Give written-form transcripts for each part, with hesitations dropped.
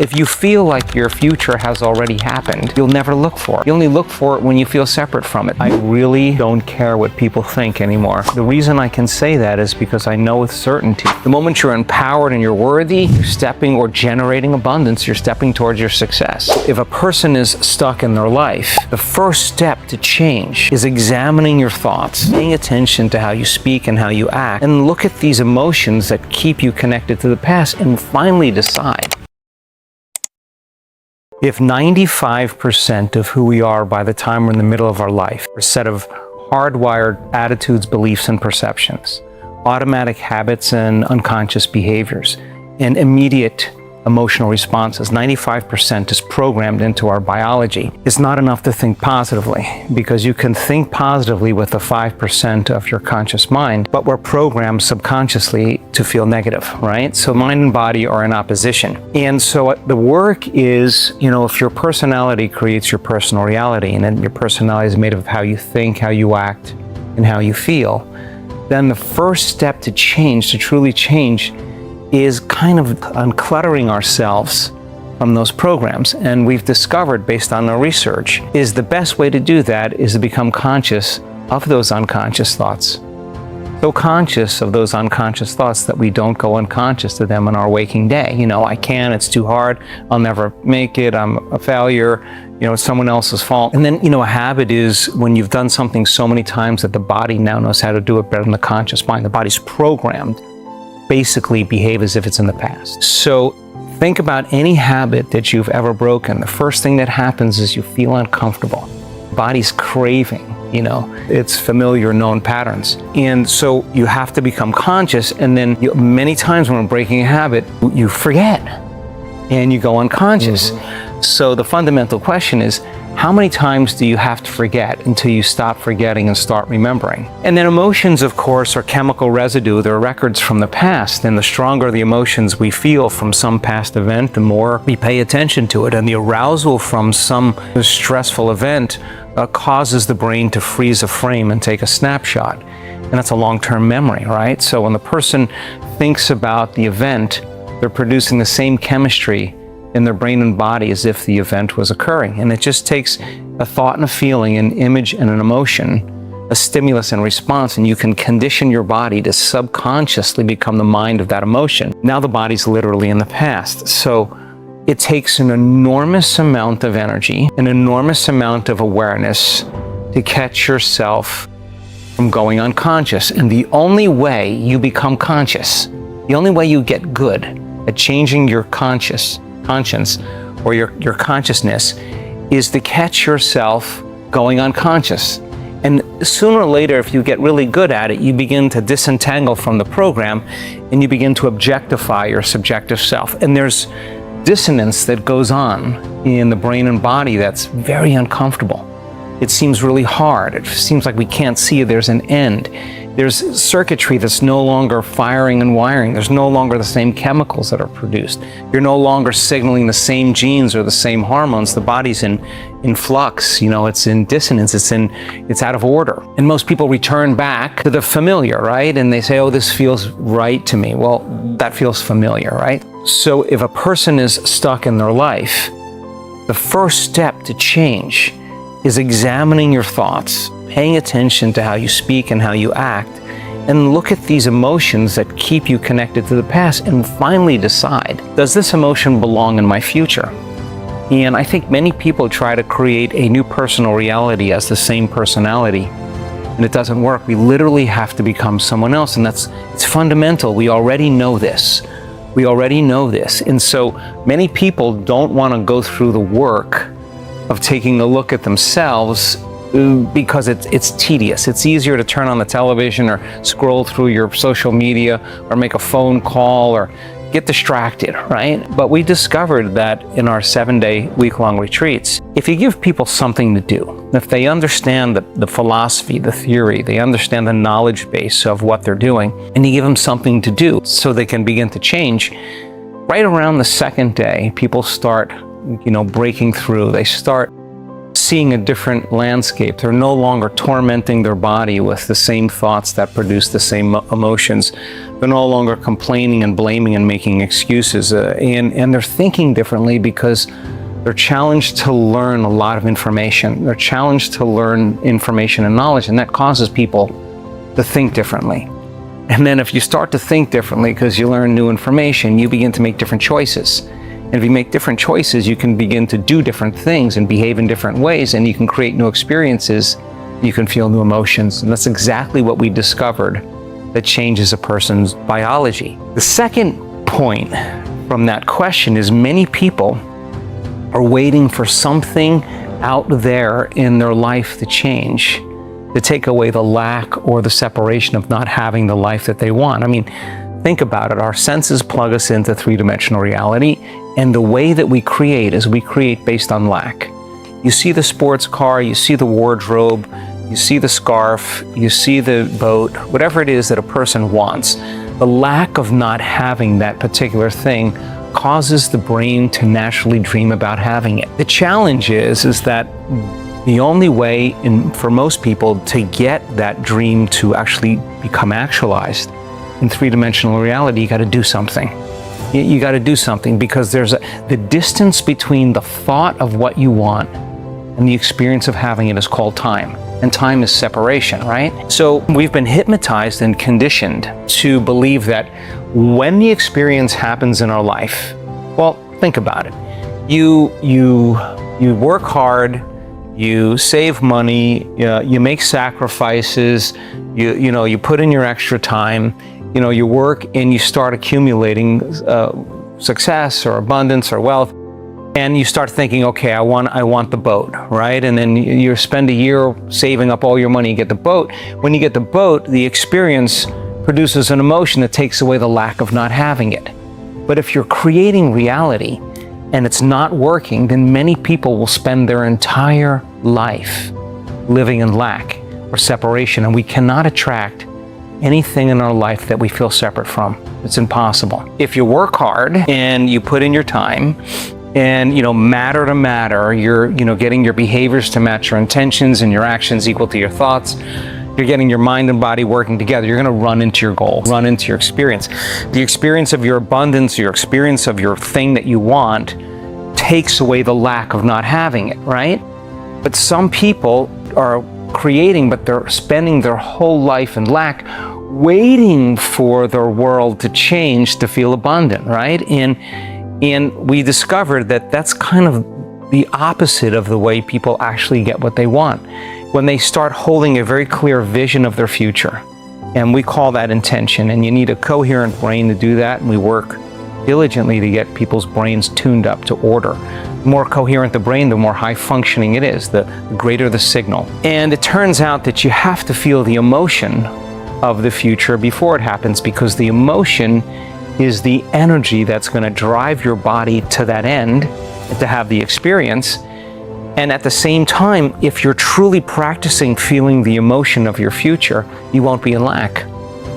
If you feel like your future has already happened, you'll never look for it. You only look for it when you feel separate from it. I really don't care what people think anymore. The reason I can say that is because I know with certainty. The moment you're empowered and you're worthy, you're stepping or generating abundance, you're stepping towards your success. If a person is stuck in their life, the first step to change is examining your thoughts, paying attention to how you speak and how you act, and look at these emotions that keep you connected to the past and finally decide. If 95% of who we are by the time we're in the middle of our life are a set of hardwired attitudes, beliefs, and perceptions, automatic habits and unconscious behaviors, and immediate emotional responses, 95% is programmed into our biology. It's not enough to think positively, because you can think positively with the 5% of your conscious mind, but we're programmed subconsciously to feel negative, right? So mind and body are in opposition. And so the work is, if your personality creates your personal reality, and then your personality is made of how you think, how you act, and how you feel, then the first step to change, to truly change, is kind of uncluttering ourselves from those programs. And we've discovered, based on our research, is the best way to do that is to become conscious of those unconscious thoughts. So conscious of those unconscious thoughts that we don't go unconscious to them in our waking day. I can't, it's too hard, I'll never make it, I'm a failure, it's someone else's fault. And then, a habit is when you've done something so many times that the body now knows how to do it better than the conscious mind. The body's programmed basically behave as if it's in the past. So think about any habit that you've ever broken. The first thing that happens is you feel uncomfortable. Body's craving, it's familiar, known patterns. And so you have to become conscious, and then many times when we're breaking a habit, you forget and you go unconscious. So the fundamental question is, how many times do you have to forget until you stop forgetting and start remembering? And then emotions, of course, are chemical residue. They're records from the past. And the stronger the emotions we feel from some past event, the more we pay attention to it. And the arousal from some stressful event causes the brain to freeze a frame and take a snapshot. And that's a long-term memory, right? So when the person thinks about the event, they're producing the same chemistry in their brain and body as if the event was occurring. And it just takes a thought and a feeling, an image and an emotion, a stimulus and response, and you can condition your body to subconsciously become the mind of that emotion. Now the body's literally in the past. So it takes an enormous amount of energy, an enormous amount of awareness to catch yourself from going unconscious. And the only way you become conscious, the only way you get good at changing your conscience or your consciousness, is to catch yourself going unconscious. And sooner or later, if you get really good at it, you begin to disentangle from the program and you begin to objectify your subjective self. And there's dissonance that goes on in the brain and body that's very uncomfortable. It seems really hard. It seems like we can't see there's an end. There's circuitry that's no longer firing and wiring. There's no longer the same chemicals that are produced. You're no longer signaling the same genes or the same hormones. The body's in flux, it's in dissonance, it's out of order. And most people return back to the familiar, right? And they say, oh, this feels right to me. Well, that feels familiar, right? So if a person is stuck in their life, the first step to change is examining your thoughts, paying attention to how you speak and how you act, and look at these emotions that keep you connected to the past and finally decide, does this emotion belong in my future? And I think many people try to create a new personal reality as the same personality, and it doesn't work. We literally have to become someone else, and it's fundamental. We already know this. We already know this. And so many people don't want to go through the work of taking a look at themselves because it's tedious. It's easier to turn on the television or scroll through your social media or make a phone call or get distracted, right? But we discovered that in our 7-day week-long retreats, if you give people something to do, if they understand the philosophy, the theory, they understand the knowledge base of what they're doing, and you give them something to do so they can begin to change, right around the second day, people start breaking through. They start seeing a different landscape. They're no longer tormenting their body with the same thoughts that produce the same emotions. They're no longer complaining and blaming and making excuses. And they're thinking differently because they're challenged to learn a lot of information. They're challenged to learn information and knowledge, and that causes people to think differently. And then if you start to think differently because you learn new information, you begin to make different choices. And if you make different choices, you can begin to do different things and behave in different ways, and you can create new experiences. You can feel new emotions. And that's exactly what we discovered that changes a person's biology. The second point from that question is many people are waiting for something out there in their life to change, to take away the lack or the separation of not having the life that they want. I mean, think about it. Our senses plug us into three-dimensional reality, and the way that we create is we create based on lack. You see the sports car, you see the wardrobe, you see the scarf, you see the boat, whatever it is that a person wants. The lack of not having that particular thing causes the brain to naturally dream about having it. The challenge is that the only way for most people to get that dream to actually become actualized in three-dimensional reality, you got to do something. You got to do something, because there's the distance between the thought of what you want and the experience of having it is called time. And time is separation, right? So we've been hypnotized and conditioned to believe that when the experience happens in our life, well, think about it. You work hard, you save money, you make sacrifices, you put in your extra time, you work and you start accumulating success or abundance or wealth. And you start thinking, okay, I want the boat, right? And then you spend a year saving up all your money, you get the boat. When you get the boat, the experience produces an emotion that takes away the lack of not having it. But if you're creating reality and it's not working, then many people will spend their entire life living in lack or separation, and we cannot attract anything in our life that we feel separate from. It's impossible. If you work hard and you put in your time, and matter to matter, you're getting your behaviors to match your intentions and your actions equal to your thoughts, you're getting your mind and body working together, you're going to run into your goal, run into your experience. The experience of your abundance, your experience of your thing that you want, takes away the lack of not having it, right? But some people are creating, but they're spending their whole life in lack, waiting for their world to change to feel abundant, right? And we discovered that that's kind of the opposite of the way people actually get what they want. When they start holding a very clear vision of their future, and we call that intention, and you need a coherent brain to do that, and we work diligently to get people's brains tuned up to order. The more coherent the brain, the more high functioning it is, the greater the signal. And it turns out that you have to feel the emotion of the future before it happens, because the emotion is the energy that's going to drive your body to that end, to have the experience. And at the same time, if you're truly practicing feeling the emotion of your future, you won't be in lack.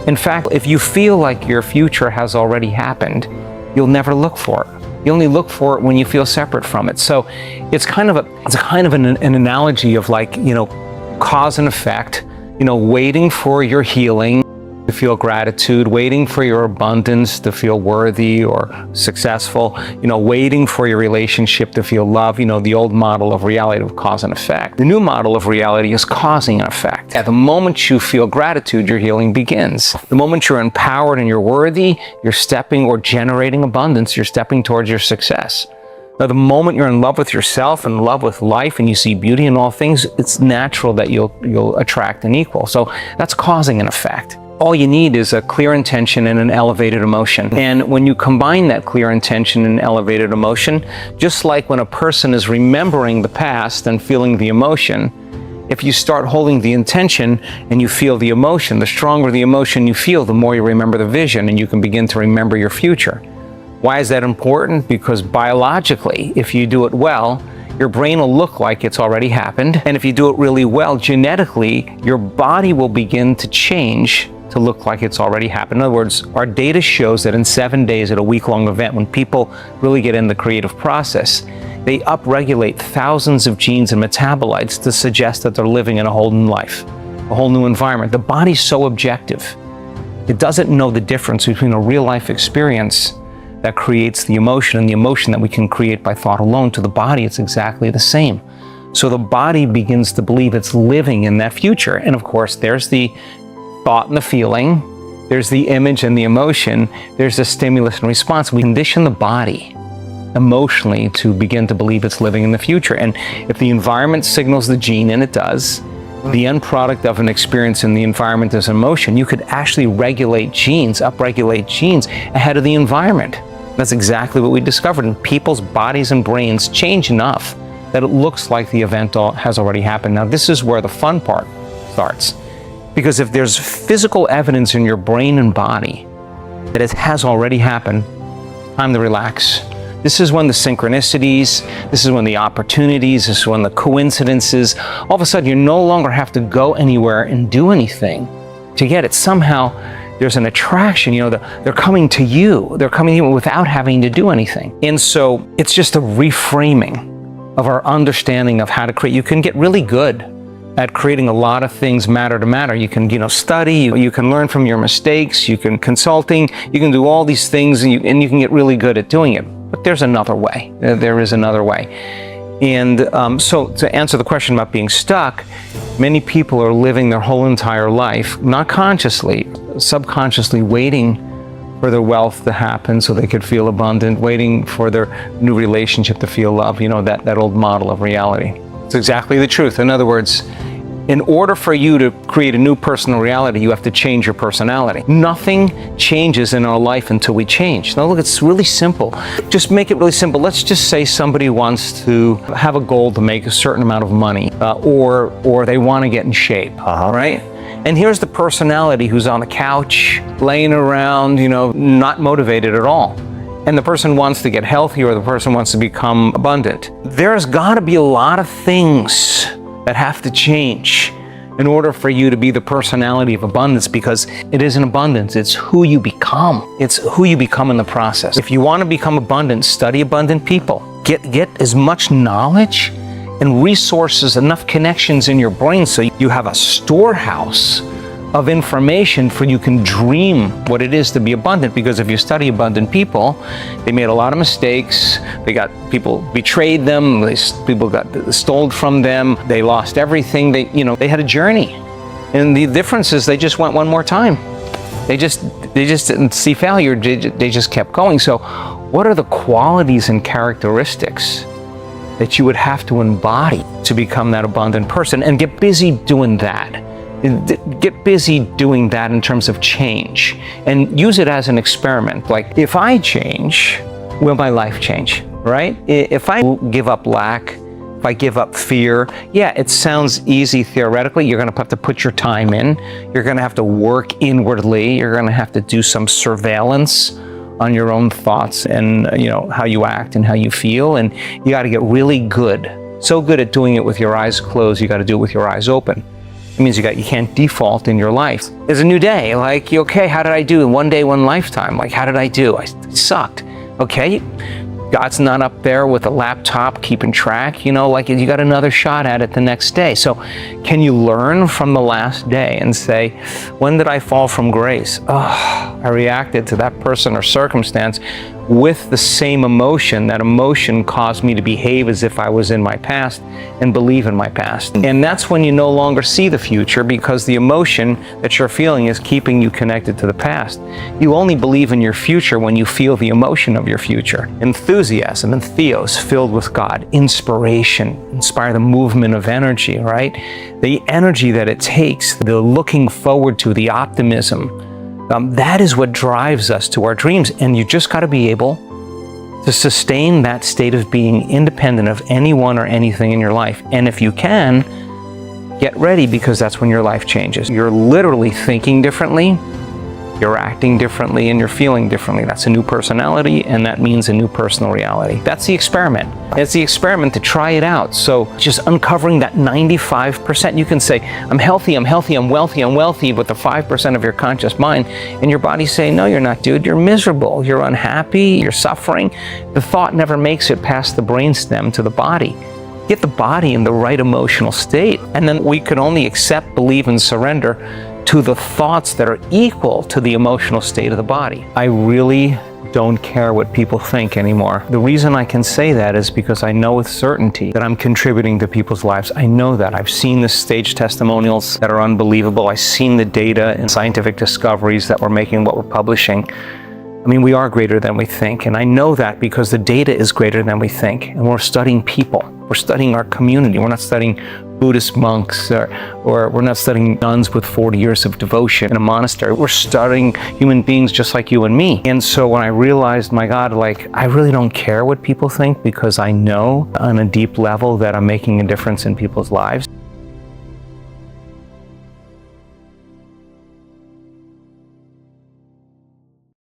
In fact, if you feel like your future has already happened, you'll never look for it. You only look for it when you feel separate from it. So it's kind of an analogy of cause and effect, waiting for your healing to feel gratitude, waiting for your abundance to feel worthy or successful, waiting for your relationship to feel love, the old model of reality of cause and effect. The new model of reality is causing an effect. At the moment you feel gratitude, your healing begins. The moment you're empowered and you're worthy, you're stepping or generating abundance, you're stepping towards your success. Now, the moment you're in love with yourself and in love with life and you see beauty in all things, it's natural that you'll attract an equal. So that's causing an effect. All you need is a clear intention and an elevated emotion. And when you combine that clear intention and elevated emotion, just like when a person is remembering the past and feeling the emotion, if you start holding the intention and you feel the emotion, the stronger the emotion you feel, the more you remember the vision, and you can begin to remember your future. Why is that important? Because biologically, if you do it well, your brain will look like it's already happened. And if you do it really well, genetically, your body will begin to change to look like it's already happened. In other words, our data shows that in 7 days at a week-long event, when people really get in the creative process, they upregulate thousands of genes and metabolites to suggest that they're living in a whole new life, a whole new environment. The body's so objective. It doesn't know the difference between a real life experience that creates the emotion and the emotion that we can create by thought alone. To the body, it's exactly the same. So the body begins to believe it's living in that future. And of course, there's the thought and the feeling, there's the image and the emotion, there's the stimulus and response. We condition the body emotionally to begin to believe it's living in the future. And if the environment signals the gene, and it does, the end product of an experience in the environment is emotion, you could actually regulate genes, upregulate genes ahead of the environment. That's exactly what we discovered. And people's bodies and brains change enough that it looks like the event has already happened. Now, this is where the fun part starts. Because if there's physical evidence in your brain and body that it has already happened, time to relax. This is when the synchronicities, this is when the opportunities, this is when the coincidences, all of a sudden you no longer have to go anywhere and do anything to get it. Somehow there's an attraction, they're coming to you. They're coming to you without having to do anything. And so it's just a reframing of our understanding of how to create. You can get really good at creating a lot of things matter to matter. You can, study, you can learn from your mistakes, you can consulting, you can do all these things, and you can get really good at doing it. But there's another way. There is another way. And so to answer the question about being stuck, many people are living their whole entire life, not consciously, subconsciously waiting for their wealth to happen so they could feel abundant, waiting for their new relationship to feel love, that old model of reality. It's exactly the truth. In other words, in order for you to create a new personal reality, you have to change your personality. Nothing changes in our life until we change. Now look, it's really simple. Just make it really simple. Let's just say somebody wants to have a goal to make a certain amount of money, or they want to get in shape, right? And here's the personality who's on the couch, laying around, not motivated at all. And the person wants to get healthy, or the person wants to become abundant. There's got to be a lot of things that have to change in order for you to be the personality of abundance, because it isn't abundance, it's who you become. It's who you become in the process. If you want to become abundant, study abundant people. Get as much knowledge and resources, enough connections in your brain so you have a storehouse of information for you can dream what it is to be abundant. Because if you study abundant people, they made a lot of mistakes. People betrayed them. People got stolen from them. They lost everything. They had a journey, and the difference is they just went one more time. They just didn't see failure. They just kept going. So, what are the qualities and characteristics that you would have to embody to become that abundant person? And get busy doing that. Get busy doing that in terms of change, and use it as an experiment. Like, if I change, will my life change, right? If I give up lack, if I give up fear, yeah, it sounds easy theoretically. You're gonna have to put your time in. You're gonna have to work inwardly. You're gonna have to do some surveillance on your own thoughts and how you act and how you feel. And you gotta get really good. So good at doing it with your eyes closed, you gotta do it with your eyes open. It means you can't default in your life. There's a new day, like, okay, how did I do in one day, one lifetime? Like, how did I do? I sucked. Okay, God's not up there with a laptop keeping track, you got another shot at it the next day. So can you learn from the last day and say, when did I fall from grace? Oh, I reacted to that person or circumstance with the same emotion. That emotion caused me to behave as if I was in my past and believe in my past. And that's when you no longer see the future, because the emotion that you're feeling is keeping you connected to the past. You only believe in your future when you feel the emotion of your future. Enthusiasm and theos, filled with God. Inspiration, inspire the movement of energy, right? The energy that it takes, the looking forward to, the optimism, that is what drives us to our dreams. And you just got to be able to sustain that state of being independent of anyone or anything in your life. And if you can, get ready, because that's when your life changes. You're literally thinking differently, you're acting differently, and you're feeling differently. That's a new personality, and that means a new personal reality. That's the experiment. It's the experiment to try it out. So just uncovering that 95%, you can say, I'm healthy, I'm wealthy, with the 5% of your conscious mind, and your body's saying, no, you're not, dude. You're miserable, you're unhappy, you're suffering. The thought never makes it past the brainstem to the body. Get the body in the right emotional state, and then we can only accept, believe, and surrender to the thoughts that are equal to the emotional state of the body. I really don't care what people think anymore. The reason I can say that is because I know with certainty that I'm contributing to people's lives. I know that. I've seen the stage testimonials that are unbelievable. I've seen the data and scientific discoveries that we're making, what we're publishing. I mean, we are greater than we think, and I know that because the data is greater than we think, and we're studying people. We're studying our community. We're not studying Buddhist monks or we're not studying nuns with 40 years of devotion in a monastery. We're studying human beings just like you and me. And so when I realized, my God, like, I really don't care what people think because I know on a deep level that I'm making a difference in people's lives.